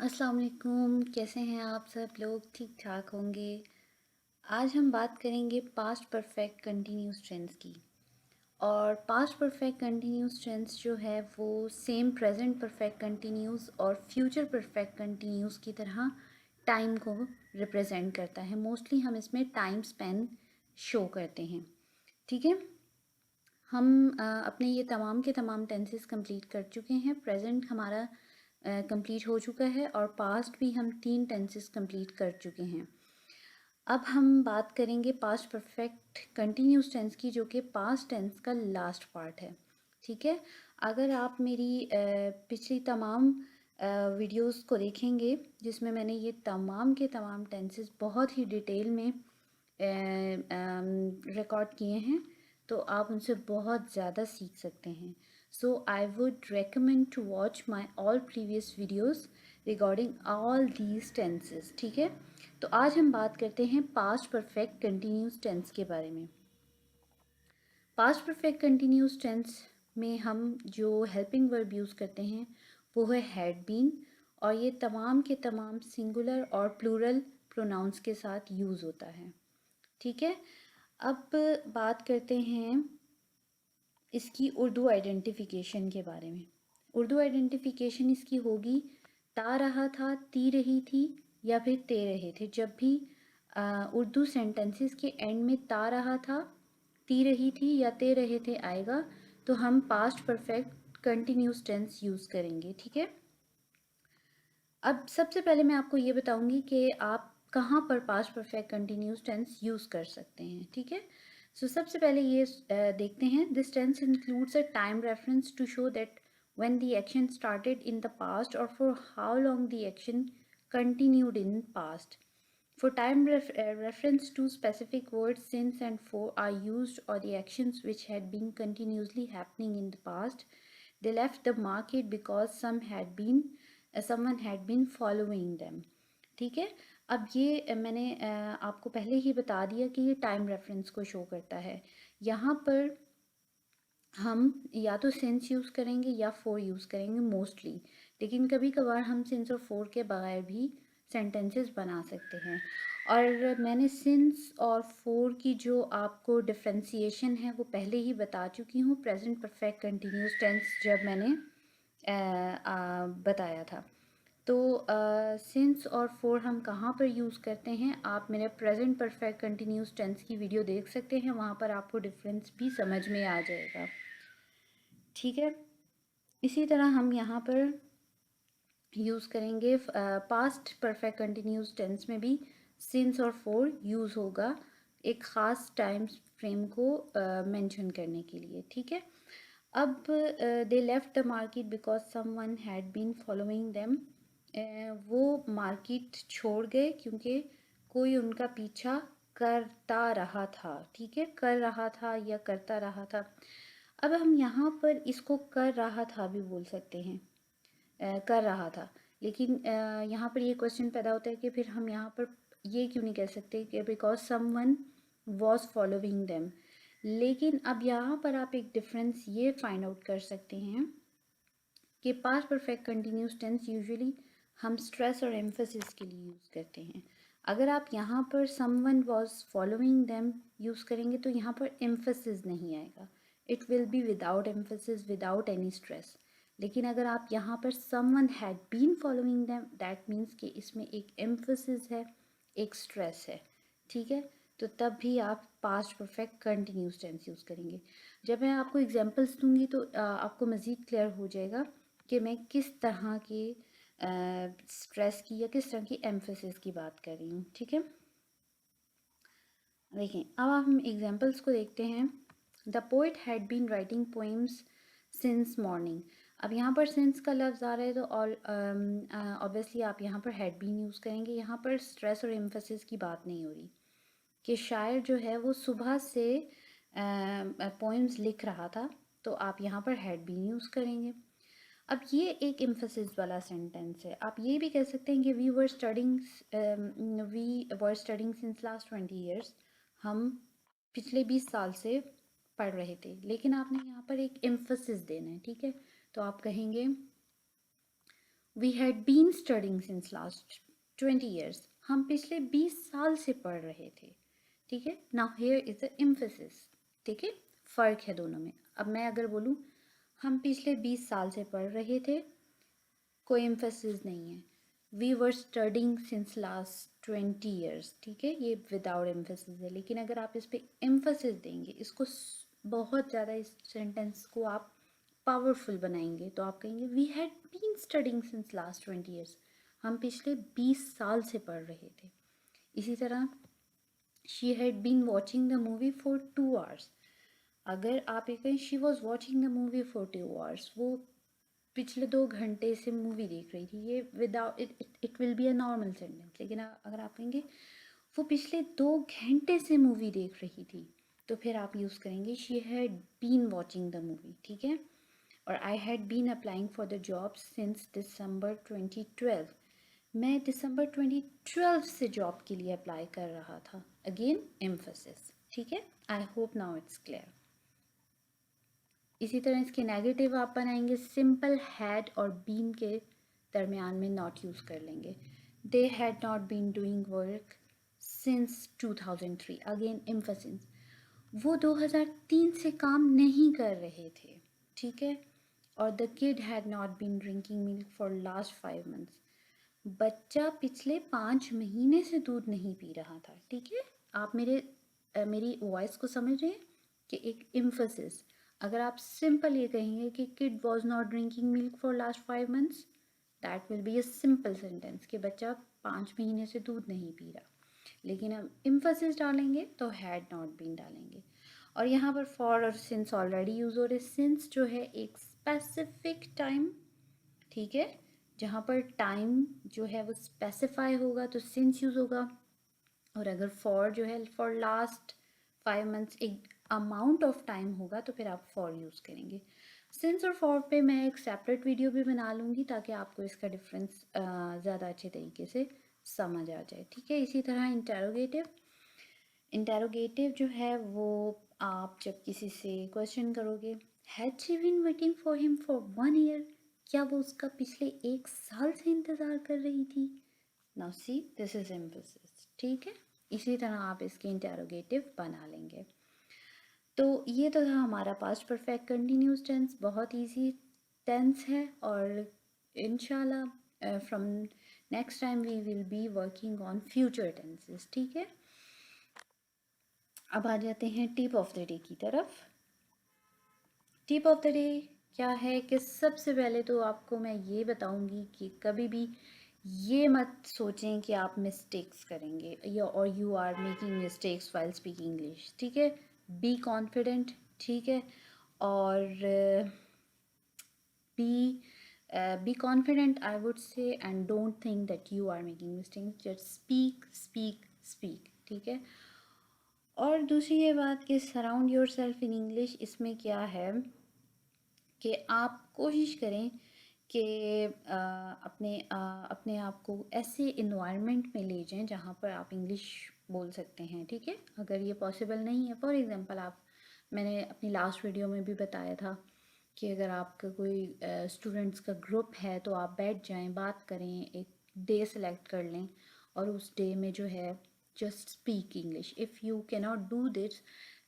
अस्सलाम वालेकुम। कैसे हैं आप सब लोग? ठीक ठाक होंगे। आज हम बात करेंगे पास्ट परफेक्ट कंटिन्यूस टेंस की। और पास्ट परफेक्ट कंटिन्यूस टेंस जो है वो सेम प्रेजेंट परफेक्ट कंटिन्यूस और फ्यूचर परफेक्ट कंटिन्यूस की तरह टाइम को रिप्रेजेंट करता है। मोस्टली हम इसमें टाइम स्पेन शो करते हैं। ठीक है, हम अपने ये तमाम के तमाम टेंसेस कंप्लीट कर चुके हैं। प्रेजेंट हमारा कंप्लीट हो चुका है और पास्ट भी हम 3 टेंसेस कंप्लीट कर चुके हैं। अब हम बात करेंगे पास्ट परफेक्ट कंटिन्यूस टेंस की, जो कि पास्ट टेंस का लास्ट पार्ट है। ठीक है, अगर आप मेरी पिछली तमाम वीडियोस को देखेंगे जिसमें मैंने ये तमाम के तमाम टेंसेस बहुत ही डिटेल में रिकॉर्ड किए हैं, तो आप उनसे बहुत ज़्यादा सीख सकते हैं। So I would recommend to watch my all previous videos regarding all these tenses. ठीक है, तो आज हम बात करते हैं पास्ट परफेक्ट कंटिन्यूस टेंस के बारे में। पास्ट परफेक्ट कंटिन्यूस टेंस में हम जो हेल्पिंग वर्ब यूज़ करते हैं वो है हैड बीन, और ये तमाम के तमाम सिंगुलर और प्लूरल प्रोनाउंस के साथ यूज़ होता है। ठीक है, अब बात करते हैं इसकी उर्दू आइडेंटिफिकेशन के बारे में। उर्दू आइडेंटिफिकेशन इसकी होगी ता रहा था, ती रही थी या फिर ते रहे थे। जब भी उर्दू सेंटेंसेस के एंड में ता रहा था, ती रही थी या ते रहे थे आएगा, तो हम past perfect continuous tense use करेंगे। ठीक है, अब सबसे पहले मैं आपको ये बताऊंगी कि आप कहाँ पर past perfect continuous tense use कर सकते हैं। ठीक है, सो सबसे पहले ये देखते हैं। This tense includes a time reference to show that when the action started in the past और for how long the action continued in past. For time reference to specific words, since and for are used or the actions which had been continuously happening in the past. They left the market because someone had been following them. ठीक है, अब ये मैंने आपको पहले ही बता दिया कि ये टाइम रेफरेंस को शो करता है। यहाँ पर हम या तो सिंस यूज़ करेंगे या फोर यूज़ करेंगे मोस्टली, लेकिन कभी कभार हम सिंस और फोर के बगैर भी सेंटेंसेस बना सकते हैं। और मैंने सिंस और फोर की जो आपको डिफ्रेंसिएशन है वो पहले ही बता चुकी हूँ प्रेजेंट परफेक्ट कंटिन्यूस टेंस जब मैंने बताया था। तो सिंस और फोर हम कहाँ पर यूज़ करते हैं, आप मेरे प्रेजेंट परफेक्ट कंटिन्यूस टेंस की वीडियो देख सकते हैं, वहाँ पर आपको डिफरेंस भी समझ में आ जाएगा। ठीक है, इसी तरह हम यहाँ पर यूज़ करेंगे पास्ट परफेक्ट कंटिन्यूस टेंस में भी सिंस और फोर यूज़ होगा एक ख़ास टाइम फ्रेम को मेंशन करने के लिए। ठीक है, अब they left the market because someone had been following them. वो मार्केट छोड़ गए क्योंकि कोई उनका पीछा करता रहा था। ठीक है, कर रहा था या करता रहा था। अब हम यहाँ पर इसको कर रहा था भी बोल सकते हैं, कर रहा था, लेकिन यहाँ पर ये क्वेश्चन पैदा होता है कि फिर हम यहाँ पर ये क्यों नहीं कह सकते कि because someone was following them. लेकिन अब यहाँ पर आप एक डिफरेंस ये फाइंड आउट कर सकते हैं कि past perfect continuous tense usually हम स्ट्रेस और एम्फेसिस के लिए यूज़ करते हैं। अगर आप यहाँ पर someone was following them use करेंगे तो यहाँ पर एम्फेसिस नहीं आएगा, it will be without emphasis, without any stress. लेकिन अगर आप यहाँ पर someone had been following them, that means कि इसमें एक एम्फेसिस है, एक स्ट्रेस है। ठीक है, तो तब भी आप past perfect continuous tense use करेंगे। जब मैं आपको एग्जांपल्स दूंगी तो आपको मज़ीद क्लियर हो जाएगा कि मैं किस तरह की स्ट्रेस की या किस तरह की एम्फेसिस की बात कर रही हूँ। ठीक है, देखें अब हम एग्जांपल्स को देखते हैं। The poet had been writing poems since morning. अब यहाँ पर सिंस का लफ्ज़ आ रहा है तो ऑब्वियसली आप यहाँ पर हैड बीन यूज़ करेंगे। यहाँ पर स्ट्रेस और एम्फेसिस की बात नहीं हो रही कि शायर जो है वो सुबह से पोइम्स लिख रहा था, तो आप यहाँ पर हैड बीन यूज़ करेंगे। अब ये एक एम्फेसिस वाला सेंटेंस है। आप ये भी कह सकते हैं कि we were studying since last 20 years. हम पिछले 20 साल से पढ़ रहे थे, लेकिन आपने यहाँ पर एक एम्फेसिस देना है। ठीक है, तो आप कहेंगे we had been studying since last 20 years, हम पिछले 20 साल से पढ़ रहे थे, ठीक है। Now here is the emphasis, ठीक है, फ़र्क है दोनों में। अब मैं अगर बोलूँ हम पिछले 20 साल से पढ़ रहे थे, कोई एम्फेसिस नहीं है। We were studying since last 20 years, ठीक है, ये विदाउट एम्फेसिस है। लेकिन अगर आप इस पर एम्फेसिस देंगे, इसको बहुत ज़्यादा, इस सेंटेंस को आप पावरफुल बनाएंगे, तो आप कहेंगे we had been studying since last 20 years, हम पिछले 20 साल से पढ़ रहे थे। इसी तरह she had been watching the movie for 2 hours, अगर आप ये कहें she was watching the movie for 2 hours, वो पिछले 2 घंटे से मूवी देख रही थी, ये without it will be a normal sentence. लेकिन अगर आप कहेंगे वो पिछले 2 घंटे से मूवी देख रही थी, तो फिर आप यूज़ करेंगे she had been watching the movie, ठीक है। और I had been applying for the job since December 2012, मैं दिसंबर 2012 से जॉब के लिए अप्लाई कर रहा था, अगेन एम्फेसिस, ठीक है। I hope now it's clear. इसी तरह इसके नेगेटिव आप बनाएंगे, सिंपल हैड और बीन के दरमियान में नॉट यूज़ कर लेंगे। They had not been doing work since 2003, again emphasis, वो 2003 से काम नहीं कर रहे थे, ठीक है। और the kid had not been drinking milk for last 5 months, बच्चा पिछले 5 महीने से दूध नहीं पी रहा था, ठीक है। आप मेरी वॉइस को समझ रहे हैं कि एक एम्फेसिस, अगर आप सिंपल ये कहेंगे कि kid was not drinking milk for last 5 months, that will be a simple sentence कि बच्चा 5 महीने से दूध नहीं पी रहा। लेकिन हम एम्फेसिस डालेंगे तो हैड नॉट बीन डालेंगे। और यहाँ पर फॉर और सिंस ऑलरेडी यूज़ हो रहे। सिंस जो है एक स्पेसिफिक टाइम, ठीक है, जहाँ पर टाइम जो है वो स्पेसिफाई होगा तो सिंस यूज़ होगा। और अगर फॉर जो है फॉर लास्ट 5 मंथ्स एक अमाउंट ऑफ टाइम होगा तो फिर आप फॉर यूज़ करेंगे। सिंस और फॉर पे मैं एक सेपरेट वीडियो भी बना लूँगी ताकि आपको इसका डिफरेंस ज़्यादा अच्छे तरीके से समझ आ जाए, ठीक है। इसी तरह इंटेरोगेटिव, इंटेरोगेटिव जो है वो आप जब किसी से क्वेश्चन करोगे, had she been waiting for him for 1 year, क्या वो उसका पिछले 1 साल से इंतज़ार कर रही थी। Now see this is emphasis, ठीक है। इसी तरह आप इसके इंटेरोगेटिव बना लेंगे। तो ये तो था हमारा पास्ट परफेक्ट कंटिन्यूस टेंस, बहुत इजी टेंस है। और इंशाल्लाह from next time we will be working on future tenses, ठीक है। अब आ जाते हैं टिप ऑफ द डे की तरफ। टिप ऑफ द डे क्या है कि सबसे पहले तो आपको मैं ये बताऊंगी कि कभी भी ये मत सोचें कि आप मिस्टेक्स करेंगे या और you are making mistakes while speaking English, ठीक है। बी कॉन्फिडेंट, ठीक है। और be confident I would say, and don't think that you are making mistakes, just speak speak speak, ठीक है। और दूसरी ये बात कि surround yourself in English, इसमें क्या है कि आप कोशिश करें कि अपने आप को ऐसे इन्वायरमेंट में ले जाएं जहाँ पर आप इंग्लिश बोल सकते हैं, ठीक है। अगर ये पॉसिबल नहीं है, फॉर एग्जांपल मैंने अपनी लास्ट वीडियो में भी बताया था कि अगर आपका कोई स्टूडेंट्स का ग्रुप है तो आप बैठ जाएं, बात करें, एक डे सेलेक्ट कर लें और उस डे में जो है just speak English. If you cannot do this,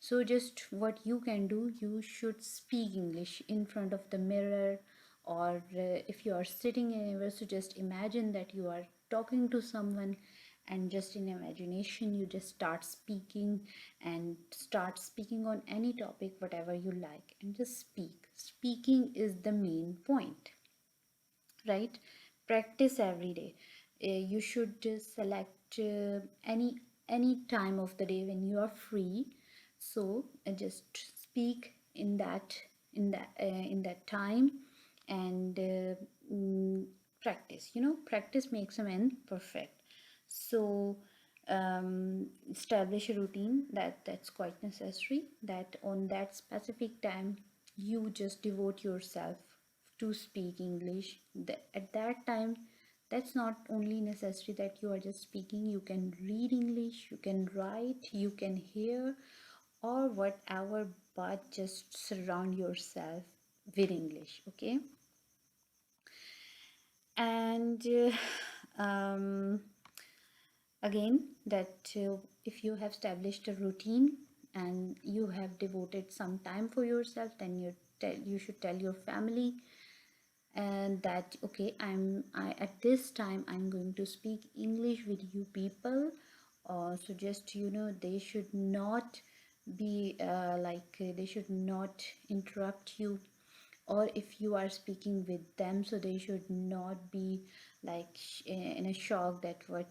so just what you can do, you should speak English in front of the mirror, or if you are sitting anywhere, so just imagine that you are talking to someone, and just in imagination you just start speaking, and start speaking on any topic whatever you like, and just speak. Speaking is the main point, right? Practice every day. You should just select any time of the day when you are free, so just speak in that time, and practice, practice makes a man perfect. So establish a routine that's quite necessary, that on that specific time you just devote yourself to speak English. At that time, that's not only necessary that you are just speaking, you can read English, you can write, you can hear, or whatever, but just surround yourself with English, okay. and um, again, that if you have established a routine and you have devoted some time for yourself, then you should tell your family and that okay, I at this time I'm going to speak English with you people. So just they should not be they should not interrupt you, or if you are speaking with them, so they should not be like in a shock that what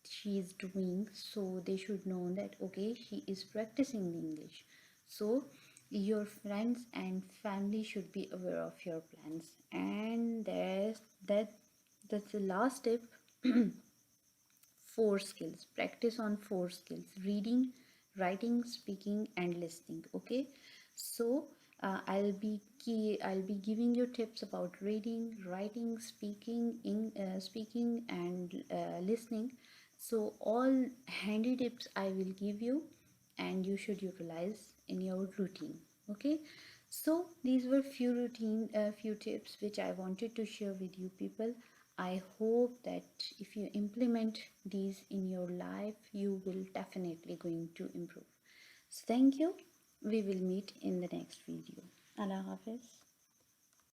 she is doing. So they should know that okay, she is practicing the English. So your friends and family should be aware of your plans. And that's the last tip. Four skills, practice on four skills: reading, writing, speaking, and listening. Okay, so I'll be giving you tips about reading, writing, speaking and listening. So all handy tips I will give you, and you should utilize in your routine. Okay, so these were few tips which I wanted to share with you people. I hope that if you implement these in your life, you will definitely going to improve. So thank you. We will meet in the next video. Allah Hafiz.